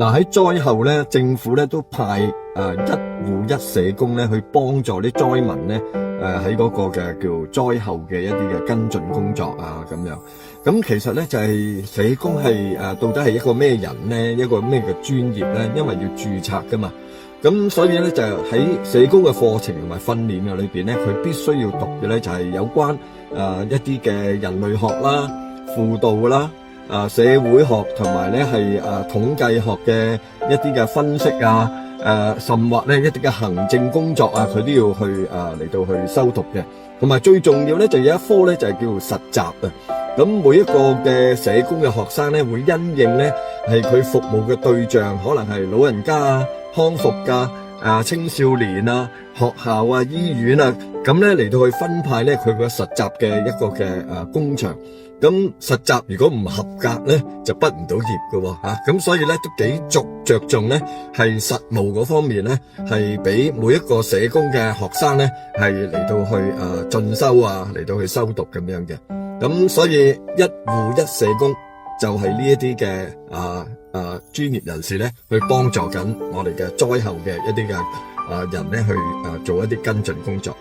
嗱，喺災後咧，政府咧都派一戶一社工咧去幫助啲災民咧喺嗰個嘅叫災後嘅一啲嘅跟進工作啊咁樣。咁其實咧就係社工係到底係一個咩人咧，一個咩嘅專業咧？因為要註冊噶嘛。咁所以咧就喺社工嘅課程同埋訓練嘅裏邊咧，佢必須要讀嘅咧就係有關一啲嘅人類學啦、輔導啦、社會學同埋咧係統計學嘅一啲嘅分析啊，甚或咧一啲嘅行政工作啊，佢都要去嚟到去修讀嘅。同埋最重要咧就有一科咧就係叫做實習啊。咁每一個嘅社工嘅學生咧會因應咧係佢服務嘅對象，可能係老人家啊、康復家青少年啊、學校啊、醫院啊，咁咧嚟到去分派咧佢個實習嘅一個嘅工場。咁實習如果唔合格咧，就畢唔到業㗎喎嚇。咁所以咧都幾着重咧係實務嗰方面咧，係俾每一個社工嘅學生咧係嚟到去進修啊，嚟到去修讀咁樣嘅。咁所以一戶一社工就係呢一啲嘅專業人士咧，去幫助緊我哋嘅災後嘅一啲嘅人咧去做一啲跟進工作。